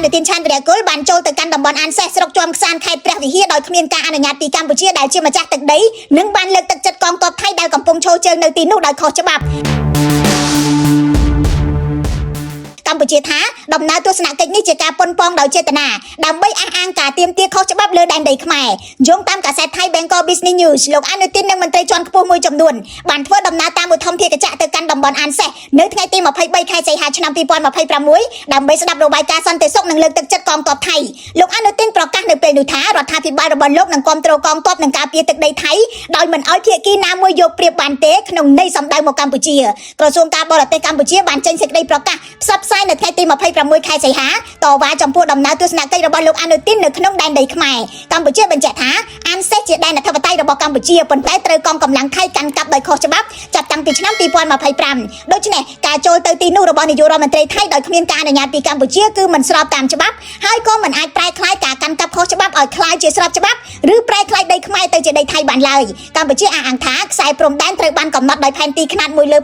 នុទានឆានវិរៈគុលបានចូលទៅកាន់តំបន់អានសេះស្រុកជាំខ្សានខេត្តព្រះវិហារដោយគ្មានការអនុញ្ញាតពីកម្ពុជាដែលជាម្ចាស់ទឹកដីនិងបានលើកទឹកចិត្តកងទ័ពថៃដែលកំពុងឈរជើងនៅទីនោះដោយខុសច្បាប់កម្ពុជាថាដំណើរទស្សនកិច្ចនេះជាការប៉ុនប៉ងដោយចេតនាដើម្បីអះអាងការទាមទារខុសច្បាប់លើដែនដីខ្មែរយោងតាមកាសែតថៃ Bangkok Business News លោកអនុទាននិងមន្ត្រីជាន់ខ្ពស់មួយចំនួនបានធ្វើដំណើរតាមឧទ្ធម្ភាគចក្រទៅកាន់តំបន់អានសេះនៅថ្ងៃទី23ខែសីហាឆ្នាំ2026ដើម្បីស្ដាប់របាយការណ៍សន្តិសុខនិងលើកទឹកចិត្តកងទ័ពថៃលោកអនុទានប្រកាសនៅពេលនោះថារដ្ឋាភិបាលរបស់លោកនឹងគាំទ្រកងទ័ពនិងការពារទឹកដីថៃដោយមិនឲ្យភាគីណាមួយយកប្រៀបបានទេក្នុងន័យសំដៅមកកម្ពុជាក្រសួងការបរទេសកម្ពុជាបានចេញសេចក្តីប្រកាសផ្សព្វផ្សាយនៅថ្ងៃទី26ខែសីហាតវ៉ាចំពោះដំណើរទស្សនកិច្ចរបស់លោកអនុទាននៅក្នុងដែនដីខ្មែរកម្ពុជាបញ្ជាក់ថាអានសេះជាដែនអធិបតេយ្យរបស់កម្ពុជាប៉ុន្តែត្រូវកងកម្លាំងថៃកាន់កាប់ដោយខុសច្បាប់ចាប់តាំងពីឆ្នាំ2025ដូច្នេះការចូលទៅទីនោះរបស់នាយករដ្ឋមន្ត្រីថៃដោយគ្មានការអនុញ្ញាតពីកម្ពុជាគឺមិនស្របតាមច្បាប់ហើយក៏មិនអាចប្រែក្លាយការកាន់កាប់ខុសច្បាប់ឲ្យក្លាយជាស្របច្បាប់ឬប្រែក្លាយដីខ្មែរទៅជាដីថៃបានឡើយកម្ពុជាអះអាងថាខ្សែព្រំដែនត្រូវបានកំណត់ដោយផែនទីខ្នាត1លើ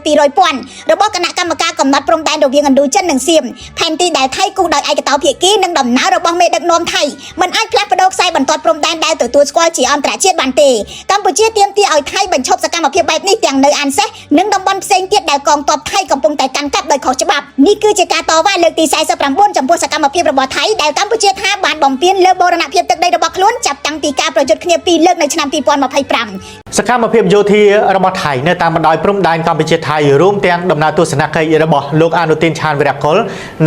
200,000របស់គណៈកម្មការកំណត់ព្រំដែនរវាងឥណ្ឌូចិននិងសៀមផែនទីដែលថៃគូសដោយឯកតោភាគីនិងដំណើររបស់មេដឹកនាំថៃមិនអាចផ្លាស់ប្ដូរខ្សែបន្ទាត់ព្រំដែនដែលទទួលស្គាល់ជាអន្តរជាតិបានទេកម្ពុជាទាមទារឲ្យថៃបញ្ឈប់សកម្មភាពបែបនេះទាំងនៅអានសេះនិងតំបន់ផ្សេងទៀតដែលកងទ័ពថៃកំពុងតែកាន់កាប់ដោយខុសច្បាប់នេះគឺជាការតវ៉ាលើកទី49ចំពោះសកម្មភាពរបស់ថៃដែលកម្ពុជាថាបានបំពានលើបូរណភាពទឹកដីរបស់ខ្លួនចាប់តាំងពីការប្រយុទ្ធគ្នា2លើកនៅឆ្នាំ2025សកម្មភាពយោធារបស់ថៃនៅតាមបណ្ដោយព្រំដែនកម្ពុជាថៃរួមទាំងដំណើរទស្សនកិច្ចរបស់លោកអនុទានឆានវិរៈគុល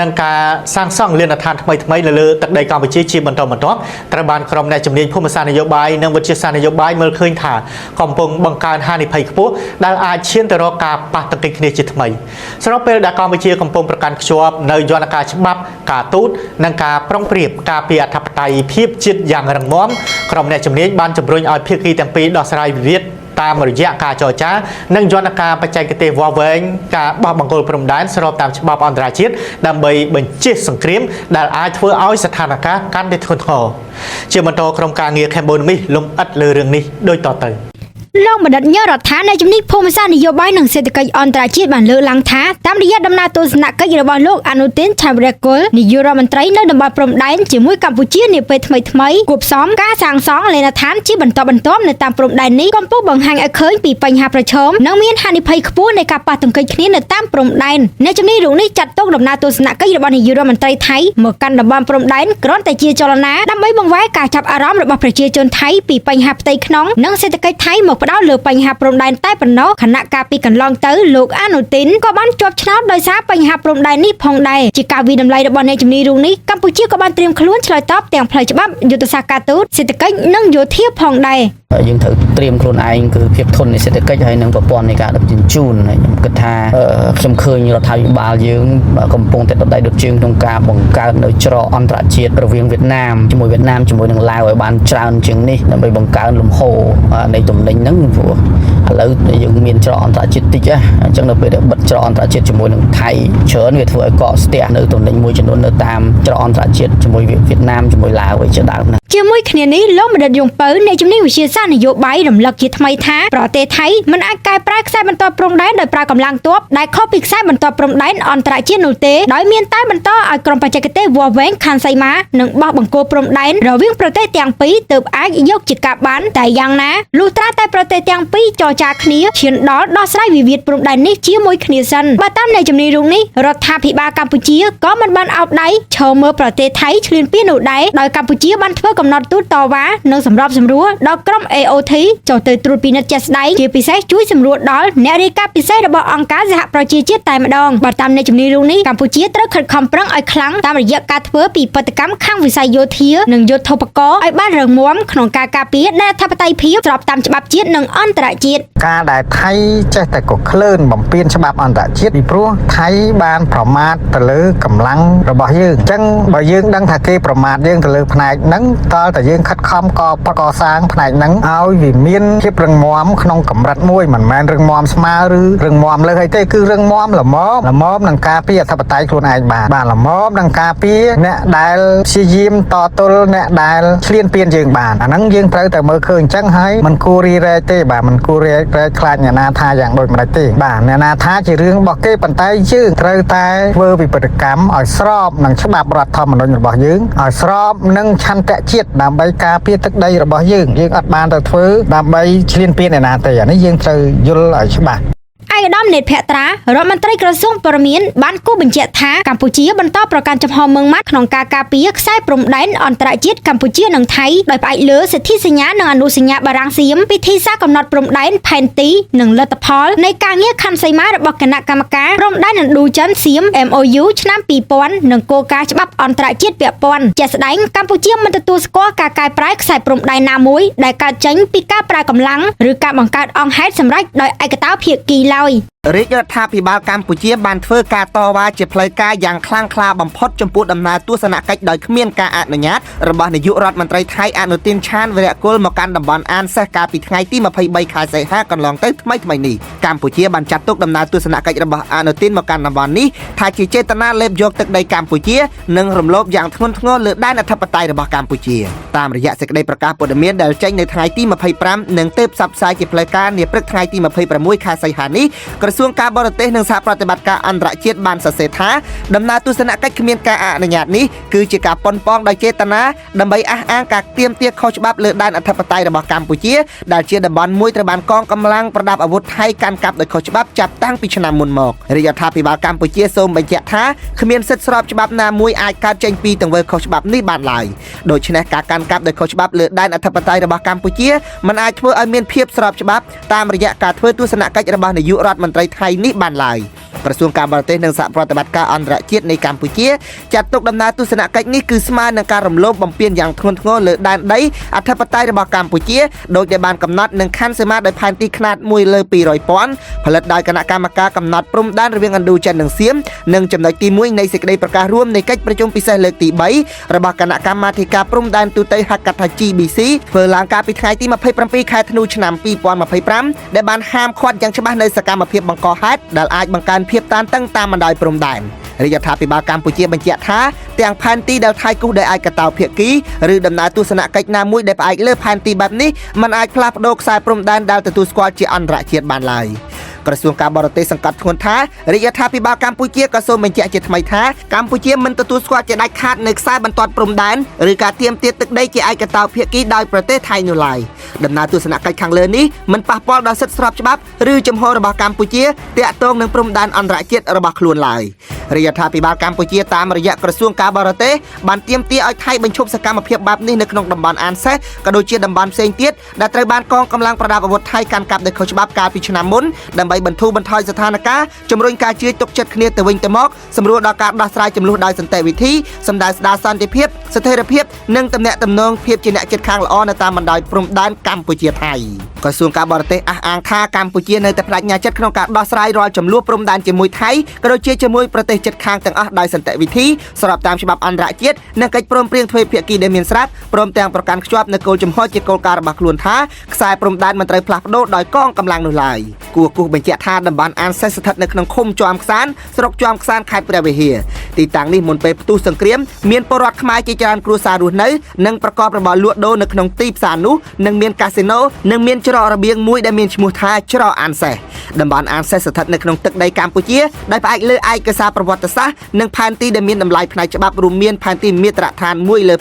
និងការសាងសង់លានដ្ឋានថ្មីៗនៅលើទឹកដីកម្ពុជាជាបន្តបន្ទាប់ត្រូវបានក្រុមអ្នកជំនាញភូមិសាស្ត្រនយោបាយនិងវិទ្យាសាស្ត្រនយោបាយមើលឃើញថាកំពុងបង្កើនហានិភ័យខ្ពស់ដែលអាចឈានទៅរកការប៉ះទង្គិចគ្នាជាថ្មីស្របពេលដែលកម្ពុជាកំពុងប្រកាន់ខ្ជាប់នៅយន្តការច្បាប់ការទូតនិងការប្រុងប្រៀបការពីអធិបតេយ្យភាពជាតិយ៉ាងរឹងមាំក្រុមអ្នកជំនាញបានជំរុញឲ្យភាគីទាំងពីរដោះស្រាយវិវាទតាមរយៈការចរចានិងយន្តការបច្ចេកទេសវាស់វែងការបោះបង្គោលព្រំដែនស្របតាមច្បាប់អន្តរជាតិដើម្បីបញ្ជៀសសង្គ្រាមដែលអាចធ្វើឲ្យស្ថានភាពកាន់តែធ្ងន់ធ្ងរជាបន្តក្រុមការងារ Cambodia លំអិតលើរឿងនេះដូចតទៅលោកបណ្ឌិតញរដ្ឋានៃជំនាញភូមិសាស្ត្រនយោបាយនិងសេដ្ឋកិច្ចអន្តរជាតិបានលើកឡើងថាតាមរយៈដំណើរទស្សនកិច្ចរបស់លោកអនុទានឆានវិរៈគុលនាយករដ្ឋមន្ត្រីនៅតំបន់ព្រំដែនជាមួយកម្ពុជានាពេលថ្មីៗគួបផ្សំការសាងសង់លេនដ្ឋានជាបន្តបន្ទាប់នៅតាមព្រំដែននេះកំពុងបង្ហាញឲ្យឃើញពីបញ្ហាប្រឈមនិងមានហានិភ័យខ្ពស់នៃការប៉ះទង្គិចគ្នានៅតាមព្រំដែនអ្នកជំនាញរូបនេះចាត់ទុកដំណើរទស្សនកិច្ចរបស់នាយករដ្ឋមន្ត្រីថៃមកកាន់តំបន់ព្រំដែនគ្រាន់តែជាចលនាដើម្បីបង្វែរការចាប់អារម្មណ៍របស់ប្រជាជនថៃពីបញ្ហាផ្ទៃក្នុងនិងសេដ្ឋកិច្ចថៃមកផ្ដោតលើបញ្ហាព្រំដែនតែប៉ុណ្ណោះខណៈកាលពីកន្លងទៅលោកអនុទានក៏បានជាប់ឆ្នោតដោយសារបញ្ហាព្រំដែននេះផងដែរជាការវិតម្លៃរបស់អ្នកជំនាញរូបនេះកម្ពុជាក៏បានត្រៀមខ្លួនឆ្លើយតបទាំងផ្លូវច្បាប់យុទ្ធសាស្ត្រការទូតសេដ្ឋកិច្ចនិងយោធាផងដែរយើងត្រូវត្រៀមខ្លួនឯងគឺភាពធន់នៃសេដ្ឋកិច្ចហើយនិងប្រព័ន្ធនៃការដឹកជញ្ជូនហើយខ្ញុំគិតថាខ្ញុំឃើញរដ្ឋាភិបាលយើងកំពុងតែដុតដៃដុតជើងក្នុងការបង្កើតនៅច្រកអន្តរជាតិរវាងវៀតណាមជាមួយនឹងឡាវឲ្យបានច្រើនជាងនេះដើម្បីបង្កើនលំហូរនៃទំនិញហ្នឹងព្រោះឥឡូវយើងមានច្រកអន្តរជាតិតិចអញ្ចឹងនៅពេលដែលបិទច្រកអន្តរជាតិជាមួយនឹងថៃច្រើនវាធ្វើឲ្យកកស្ទះនៅទំនិញមួយចំនួននៅតាមច្រកអន្តរជាតិជាមួយវៀតណាមជាមួយឡាវជាដើមណាជាមួយគ្នានេះលោកបណ្ឌិតយងពៅនៃជំនាញវិទ្យាសាស្ត្រនយោបាយរំលឹកជាថ្មីថាប្រទេសថៃមិនអាចកែប្រែខ្សែបន្ទាត់ព្រំដែនដោយប្រើកម្លាំងទ័ពដែលខុសពីខ្សែបន្ទាត់ព្រំដែនអន្តរជាតិនោះទេដោយមានតែបន្តឲ្យក្រុមបច្ចេកទេសវាស់វែងខណ្ឌសីមានិងបោះបង្គោលព្រំដែនរវាងប្រទេសទាំងពីរទើបអាចយកជាការបានតែយ៉ាងណាលុះត្រាតែប្រទេសទាំងពីរចរចាគ្នាឈានដល់ដោះស្រាយវិវាទព្រំដែននេះជាមួយគ្នាសិនបើតាមអ្នកជំនាញរូបនេះរដ្ឋាភិបាលកម្ពុជាក៏មិនបានអោបដៃឈរមើលប្រទេសថៃឈ្លានពាននោះដែរដោយកម្ពុជាបានធ្វើកំណត់ទូតតវ៉ានិងសម្របសម្រួលដល់ក្រុម AOT ចូលទៅត្រួតពិនិត្យជាក់ស្ដែងជាពិសេសជួយសម្រួលដល់អ្នករាយការណ៍ពិសេសរបស់អង្គការសហប្រជាជាតិតែម្ដងបើតាមអ្នកជំនាញរូបនេះកម្ពុជាត្រូវខិតខំប្រឹងឲ្យខ្លាំងតាមរយៈការធ្វើពីបដកម្មខាងវិស័យយោធានិងយុទ្ធោបករណ៍ឲ្យបានរឹងមាំក្នុងការការពារដែនអធិបតេយ្យភាពស្របតាមច្បាប់ជាតិនិងអន្តរជាតិការដែលថៃចេះតែកក្លឿនបំពានច្បាប់អន្តរជាតិពីព្រោះថៃបានប្រមាថទៅលើកម្លាំងរបស់យើងអញ្ចឹងបើយើងដឹងថាគេប្រមាថយើងទៅលើផ្នែកហ្នឹង តើតែយើងខិតខំកសាងផ្នែកហ្នឹងឲ្យវាមានភាពរឹងមាំក្នុងកម្រិតមួយមិនមែនរឹងមាំស្មើឬរឹងមាំលើសអីទេគឺរឹងមាំល្មមនឹងការពារអធិបតេយ្យខ្លួនឯងបានល្មមនឹងការពារអ្នកដែលព្យាយាមតទល់អ្នកដែលឈ្លានពានយើងបានអាហ្នឹងយើងត្រូវតែមើលឃើញអញ្ចឹងហើយមិនគួររីរែកទេបាទមិនគួររីរែកខ្លាចអ្នកណាថាយ៉ាងដូចម្ដេចទេបាទអ្នកណាថាជារឿងរបស់គេប៉ុន្តែយើងត្រូវតែធ្វើវិបត្តិកម្មឲ្យស្របនឹងច្បាប់រដ្ឋធម្មនុញ្ញរបស់យើងឲ្យស្របនឹងឆន្ទៈជាតិដើម្បីការពារទឹកដីរបស់យើងអត់បានទៅធ្វើដើម្បីឈ្លានពានអ្នកណាទេអានេះយើងត្រូវយល់ឲ្យច្បាស់ ឯកឧត្តមនេតភក្ត្រារដ្ឋមន្ត្រីក្រសួងព័ត៌មានបានគូបញ្ជាក់ថាកម្ពុជាបន្តប្រកាន់ចំហមឹងម៉ាត់ក្នុងការការពារខ្សែព្រំដែនអន្តរជាតិកម្ពុជានិងថៃដោយផ្អែកលើសិទ្ធិសញ្ញានិងអនុសញ្ញាបារាំងសៀមពិធីសារកំណត់ព្រំដែនផែនទីនិងលទ្ធផលនៃការងារខណ្ឌសីមារបស់គណៈកម្មការព្រំដែនឥណ្ឌូចិនសៀម MOU ឆ្នាំ 2000 និងគោលការណ៍ច្បាប់អន្តរជាតិពាក់ព័ន្ធជាក់ស្ដែងកម្ពុជាមិនទទួលស្គាល់ការកែប្រែខ្សែព្រំដែនណាមួយដែលកើតចេញពីការប្រើកម្លាំងឬការបង្កើតអង្គហេតុសម្រាប់ដោយឯកតោភាគីឡើយ រាជរដ្ឋាភិបាលកម្ពុជាបានធ្វើការតវ៉ាជាផ្លូវការយ៉ាងខ្លាំងក្លាបំផុតចំពោះដំណើរទស្សនកិច្ចដោយគ្មានការអនុញ្ញាតរបស់នាយករដ្ឋមន្ត្រីថៃអនុទានឆានវីរៈគុលមកកាន់តំបន់អានសេះកាលពីថ្ងៃទី23 ខែសីហាកន្លងទៅថ្មីនេះកម្ពុជាបានចាត់ទុកដំណើរទស្សនកិច្ចរបស់អនុទានមកកាន់តំបន់នេះថាជាចេតនាលេបយកទឹកដីកម្ពុជានិងរំលោភយ៉ាងធ្ងន់ធ្ងរលើដែនអធិបតេយ្យរបស់កម្ពុជាតាមរយៈសេចក្តីប្រកាសព័ត៌មានដែលចេញនៅថ្ងៃទី25និងទើបផ្សព្វផ្សាយជាផ្លូវការនាព្រឹកថ្ងៃទី26 ខែសីហានេះក្រសួងការបរទេសនិងសហប្រតិបត្តិការអន្តរជាតិបានសរសេរថាដំណើរទស្សនកិច្ចគ្មានការអនុញ្ញាតនេះគឺជាការប៉ុនប៉ងដោយចេតនាដើម្បីអះអាងការទាមទារខុសច្បាប់លើដែនអធិបតេយ្យរបស់កម្ពុជាដែលជាតំបន់មួយត្រូវបានកងកម្លាំងប្រដាប់អាវុធថៃកាន់កាប់ដោយខុសច្បាប់ចាប់តាំងពីឆ្នាំមុនមករាជរដ្ឋាភិបាលកម្ពុជាសូមបញ្ជាក់ថាគ្មានសិទ្ធិស្របច្បាប់ណាមួយអាចកើតចេញពីទង្វើខុសច្បាប់នេះបានឡើយដូច្នេះការកាន់កាប់ដោយខុសច្បាប់លើដែនអធិបតេយ្យរបស់កម្ពុជាមិនអាចធ្វើឲ្យមានភាពស្របច្បាប់តាមរយៈការធ្វើទស្សនកិច្ចរបស់នាយករដ្ឋមន្ត្រីថៃនេះបានឡើយក្រសួងការបរទេសនិងសហប្រតិបត្តិការអន្តរជាតិនៃកម្ពុជាចាត់ទុកដំណើរទស្សនកិច្ចនេះគឺស្មើនឹងការរំលោភបំពានយ៉ាងធ្ងន់ធ្ងរលើដែនដីអធិបតេយ្យរបស់កម្ពុជាដោយដែលបានកំណត់និងខណ្ឌសីមាដោយផែនទីខ្នាត1លើ 200,000 ផលិតដោយគណៈកម្មការកំណត់ព្រំដែនរវាងឥណ្ឌូចិននិងសៀមនិងចំណុចទី1នៃសេចក្តីប្រកាសរួមនៃកិច្ចប្រជុំពិសេសលើកទី3របស់គណៈកម្មាធិការព្រំដែនទូទៅហៅកាត់ថា GBC ធ្វើឡើងកាលពីថ្ងៃទី27 ខែធ្នូឆ្នាំ 2025 ដែលបានហាមឃាត់យ៉ាងច្បាស់នៅសកម្មភាពបង្កហេតុដែលអាចបង្កើនភាពតានតឹងតាមបណ្ដោយព្រំដែនរាជរដ្ឋាភិបាលកម្ពុជាបញ្ជាក់ថាទាំងផែនទីដែលថៃគូសដោយឯកតោភាគីឬដំណើរទស្សនកិច្ចណាមួយដែលផ្អែកលើផែនទីបែបនេះมันអាចផ្លាស់ប្ដូរខ្សែព្រំដែនដែលទទួលស្គាល់ជាអន្តរជាតិបានឡើយក្រសួងការបរទេសសង្កត់ធ្ងន់ថារាជរដ្ឋាភិបាលកម្ពុជាក៏សូមបញ្ជាក់ជាថ្មីថាកម្ពុជាមិនទទួលស្គាល់ជាដាច់ខាតនៅខ្សែបន្ទាត់ព្រំដែនឬការទាមទារទឹកដីជាឯកតោភាគីដោយប្រទេសថៃនោះឡើយដំណើរទស្សនកិច្ចខាងលើនេះមិនប៉ះពាល់ដល់សិទ្ធិស្របច្បាប់ឬជំហររបស់កម្ពុជាទាក់ទងនឹងព្រំដែនអន្តរជាតិរបស់ខ្លួនឡើយរាជរដ្ឋាភិបាលកម្ពុជាតាមរយៈក្រសួងការបរទេសបានទាមទារឲ្យថៃបញ្ឈប់សកម្មភាពបែបនេះនៅក្នុងតំបន់អានសេះក៏ដូចជាតំបន់ផ្សេងទៀតដែលត្រូវបានកងកម្លាំងប្រដាប់អាវុធថៃកាន់កាប់ដោយខុសច្បាប់កាលពីឆ្នាំមុនដើម្បីបន្ធូរបន្ថយស្ថានភាពជំរុញការជឿទុកចិត្តគ្នាទៅវិញទៅមកសម្រួលដល់ការដោះស្រាយចំនួនដោយសន្តិវិធីសម្ដៅស្ដារសន្តិភាពស្ថិរភាពនិងទំនាក់ទំនងភាពជាអ្នកជិតខាងល្អនៅតាមបណ្ដោយព្រំដែនកម្ពុជាថៃក្រសួងការបរទេសអះអាងថាកម្ពុជានៅតែបដិញ្ញាចិត្តក្នុងការដោះស្រាយរាល់ចំនួនព្រំដែនជាមួយថៃក៏ដូចជាជាមួយប្រទេសជិតខាងទាំងអស់ដោយសន្តិវិធីស្របតាមច្បាប់អន្តរជាតិនិងកិច្ចព្រមព្រៀងទ្វេភាគីដែលមានស្រាប់ព្រមទាំងប្រកាន់ខ្ជាប់នូវគោលជំហរជាគោលការណ៍របស់ខ្លួនថាខ្សែព្រំដែនមិនត្រូវផ្លាស់ប្ដូរដោយកងកម្លាំងនោះឡើយគួរគូសបញ្ជាក់ថាតំបន់អានសេះស្ថិតនៅក្នុងឃុំជាំខ្សានស្រុកជាំខ្សានខេត្តព្រះវិហារទីតាំងនេះមុនពេលផ្ទុះសង្គ្រាមមានពលរដ្ឋខ្មែរជាច្រើនគ្រួសាររស់នៅនិងប្រកបរបរលក់ដូរនៅក្នុងទីផ្សារនោះនិងមានកាស៊ីណូនិងមានច្រករបៀងមួយដែលមានឈ្មោះថាច្រកអានសេះតំបន់អានសេះស្ថិតនៅក្នុងទឹកដីកម្ពុជាដោយផ្អែកលើឯកសារប្រវត្តិសាស្ត្រនិងផែនទីដែលមានតម្លៃផ្នែកច្បាប់រួមមានផែនទីមាត្រដ្ឋាន1លើ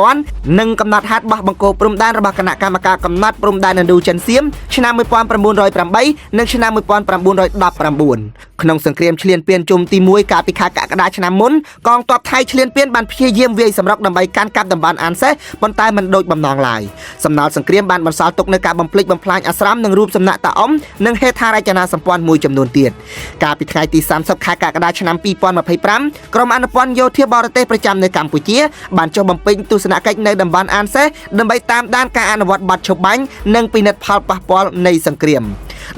200,000 និងកំណត់ហេតុបោះបង្គោលព្រំដែនរបស់គណៈកម្មការកំណត់ព្រំដែនឥណ្ឌូចិនសៀមឆ្នាំ 1908 និងឆ្នាំ 1919 ក្នុងសង្គ្រាមឈ្លានពានជុំទី1កាលពីខែកក្កដាឆ្នាំមុនកងទ័ពថៃឈ្លានពានបានព្យាយាមវាយសម្រុកដើម្បីកាន់កាប់តំបន់អានសេះប៉ុន្តែមិនដូចបំណងឡើយសំណល់សង្គ្រាមបានបន្សល់ទុកនូវការបំផ្លិចបំផ្លាញអាស្រមនិងរូបសំណាកតាអ៊ំនិងហេដ្ឋារចនាសម្ព័ន្ធមួយចំនួនទៀតកាលពីថ្ងៃទី30ខែកក្កដាឆ្នាំ 2025 ក្រុមអនុព័ន្ធយោធាបរទេសប្រចាំនៅកម្ពុជាបានចុះបំពេញទស្សនកិច្ចនៅតំបន់អានសេះដើម្បីតាមដានការអនុវត្តបទឈប់បាញ់និងពិនិត្យផលប៉ះពាល់នៃសង្គ្រាម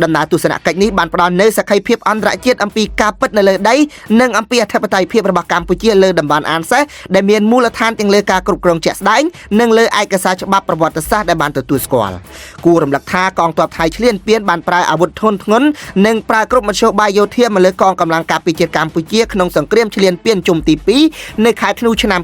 ដំណើរទស្សនកិច្ចនេះបានផ្ដល់នូវសក្ខីភាពអន្តរជាតិអំពីការពិតនៅលើដីនិងអំពីអធិបតេយ្យភាពរបស់កម្ពុជាលើតំបន់អានសេសដែលមានមូលដ្ឋានទាំងលើការគ្រប់គ្រងជាក់ស្ដែងនិងលើឯកសារច្បាប់ប្រវត្តិសាស្ត្រដែលបានទទួលស្គាល់គួររំលឹកថាកងទ័ពថៃឈ្លានពានបានប្រើអាវុធធុនធ្ងន់និងប្រើគ្រប់មធ្យោបាយយោធាមកលើកងកម្លាំងការពារជាតិកម្ពុជាក្នុងសង្គ្រាមឈ្លានពានជុំទី2នៅខែធ្នូឆ្នាំ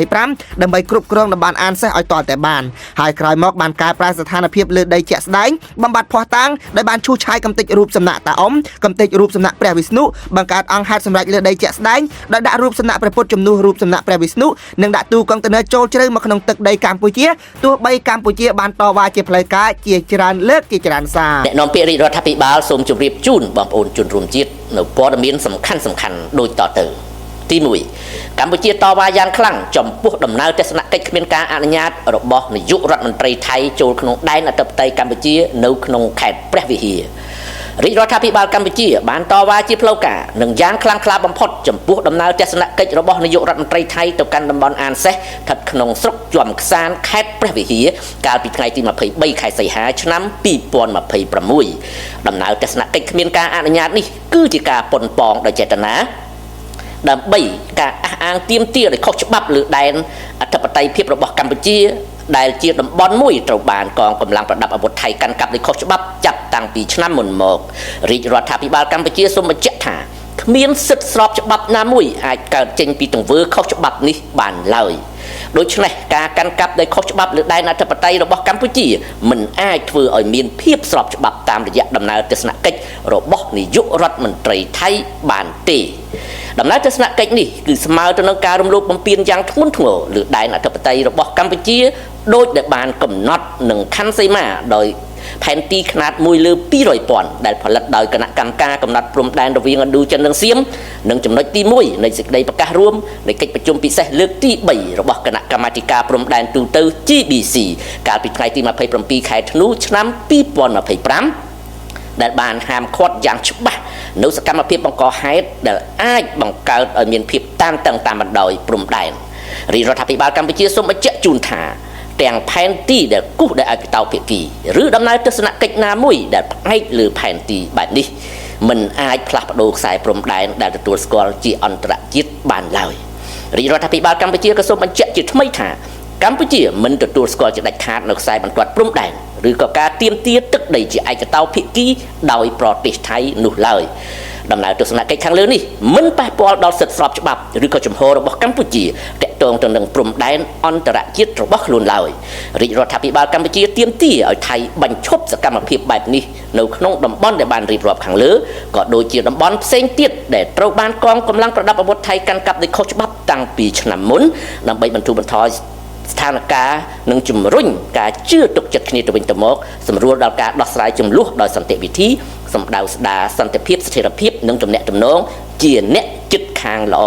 2025ដើម្បីគ្រប់គ្រងតំបន់អានសេសឲ្យទាល់តែបានហើយក្រោយមកបានកែប្រែស្ថានភាពលើដីជាក់ស្ដែងបំបត្តិភ័ស្តុតាងដែលបានឈូសឆាយកំទេចរូបសំណាក់តាអ៊ំកំទេចរូបសំណាក់ព្រះវិស្ណុបង្កើតអង្គហេតុសម្រាប់លើដីជាក់ស្ដែងដោយដាក់រូបសំណាក់ព្រះពុទ្ធជំនួសរូបសំណាក់ព្រះវិស្ណុនិងដាក់ទូកុងតឺន័រចូលជ្រៅមកក្នុងទឹកដីកម្ពុជាទោះបីកម្ពុជាបានតវ៉ាជាផ្លូវការជាច្រើនលើកជាច្រើនសារ អ្នកនាំពាក្យរាជរដ្ឋាភិបាលសូមជម្រាបជូនបងប្អូនជនរួមជាតិនៅព័ត៌មានសំខាន់ដូចតទៅទី1កម្ពុជាតវ៉ាយ៉ាងខ្លាំងចំពោះដំណើរទស្សនកិច្ចគ្មានការអនុញ្ញាតរបស់នាយករដ្ឋមន្ត្រីថៃចូលក្នុងដែនអធិបតេយ្យកម្ពុជានៅក្នុងខេត្តព្រះវិហាររាជរដ្ឋាភិបាលកម្ពុជាបានតវ៉ាជាផ្លូវការនិងយ៉ាងខ្លាំងក្លាបំផុតចំពោះដំណើរទស្សនកិច្ចរបស់នាយករដ្ឋមន្ត្រីថៃទៅកាន់តំបន់អានសេសស្ថិតក្នុងស្រុកជាំខ្សានខេត្តព្រះវិហារកាលពីថ្ងៃទី23ខែសីហាឆ្នាំ2026ដំណើរទស្សនកិច្ចគ្មានការអនុញ្ញាតនេះគឺជាការប៉ុនប៉ងដោយចេតនាដើម្បីការអះអាងទាមទារដោយខុសច្បាប់លើដែនអធិបតេយ្យភាពរបស់កម្ពុជាដែលជាតំបន់មួយត្រូវបានកងកម្លាំងប្រដាប់អាវុធថៃកាន់កាប់ដោយខុសច្បាប់ចាប់តាំងពីឆ្នាំមុនមករាជរដ្ឋាភិបាលកម្ពុជាសូមបញ្ជាក់ថាគ្មានសិទ្ធិស្របច្បាប់ណាមួយអាចកើតចេញពីទង្វើខុសច្បាប់នេះបានឡើយដូច្នេះការកាន់កាប់ដោយខុសច្បាប់លើដែនអធិបតេយ្យរបស់កម្ពុជាមិនអាចធ្វើឲ្យមានភាពស្របច្បាប់តាមរយៈដំណើរទស្សនកិច្ចរបស់នាយករដ្ឋមន្ត្រីថៃបានទេដំណើរទស្សនកិច្ចនេះគឺស្មើទៅនឹងការរំលោភបំពានយ៉ាងធ្ងន់ធ្ងរលើដែនអធិបតេយ្យរបស់កម្ពុជាដោយដែលបានកំណត់នឹងខណ្ឌសីមាដោយផែនទីខ្នាត1លើ200,000ដែលផលិតដោយគណៈកម្មការកំណត់ព្រំដែនរវាងឥណ្ឌូចិននិងសៀមនិងចំណុចទី1នៃសេចក្តីប្រកាសរួមនៃកិច្ចប្រជុំពិសេសលើកទី3របស់គណៈកម្មាធិការព្រំដែនទូទៅ GBC កាលពីថ្ងៃទី27ខែធ្នូឆ្នាំ2025ដែលបានហាមឃាត់យ៉ាងច្បាស់នៅសកម្មភាពបង្កហេតុដែលអាចបង្កើតឲ្យមានភាពតានតឹងតាមបណ្ដោយព្រំដែនរាជរដ្ឋាភិបាលកម្ពុជាសូមបញ្ជាក់ជូនថាទាំងផែនទីដែលគូសដោយឯកតោភាគីឬដំណើរទស្សនកិច្ចណាមួយដែលផ្អែកលើផែនទីបែបនេះមិនអាចផ្លាស់ប្ដូរខ្សែព្រំដែនដែលទទួលស្គាល់ជាអន្តរជាតិបានឡើយរាជរដ្ឋាភិបាលកម្ពុជាក៏សូមបញ្ជាក់ជាថ្មីថាកម្ពុជាមិនទទួលស្គាល់ជាដាច់ខាតនៅខ្សែបន្ទាត់ព្រំដែនឬក៏ការទាមទារទឹកដីជាឯកតោភាគីដោយប្រទេសថៃនោះឡើយដំណើរទស្សនកិច្ចខាងលើនេះមិនប៉ះពាល់ដល់សិទ្ធិស្របច្បាប់ឬក៏ជំហររបស់កម្ពុជាទាក់ទងទៅនឹងព្រំដែនអន្តរជាតិរបស់ខ្លួនឡើយរាជរដ្ឋាភិបាលកម្ពុជាទាមទារឲ្យថៃបញ្ឈប់សកម្មភាពបែបនេះនៅក្នុងតំបន់ដែលបានរៀបរាប់ខាងលើក៏ដូចជាតំបន់ផ្សេងទៀតដែលត្រូវបានកងកម្លាំងប្រដាប់អាវុធថៃកាន់កាប់ដោយខុសច្បាប់តាំងពីឆ្នាំមុនដើម្បីបន្ធូរបន្ថយស្ថានភាពនិងជំរុញការជឿទុកចិត្តគ្នាទៅវិញទៅមកសម្រួលដល់ការដោះស្រាយចំនួនដោយសន្តិវិធីសម្ដៅស្ដារសន្តិភាពស្ថិរភាពនិងទំនាក់ទំនងជាអ្នកជិតខាងល្អ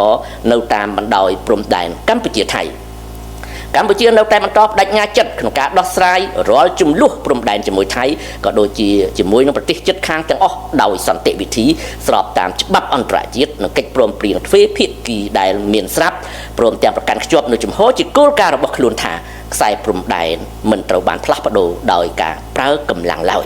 នៅតាមបណ្ដោយព្រំដែនកម្ពុជាថៃកម្ពុជានៅតែបន្តបដិញ្ញាចិត្តក្នុងការដោះស្រាយរាល់ចំនួនព្រំដែនជាមួយថៃក៏ដូចជាជាមួយនឹងប្រទេសជិតខាងទាំងអស់ដោយសន្តិវិធីស្របតាមច្បាប់អន្តរជាតិនិងកិច្ចព្រមព្រៀងទ្វេភាគីដែលមានស្រាប់ព្រមទាំងប្រកាន់ខ្ជាប់នូវជំហរជាគោលការណ៍របស់ខ្លួនថាខ្សែព្រំដែនមិនត្រូវបានផ្លាស់ប្ដូរដោយការប្រើកម្លាំងឡើយ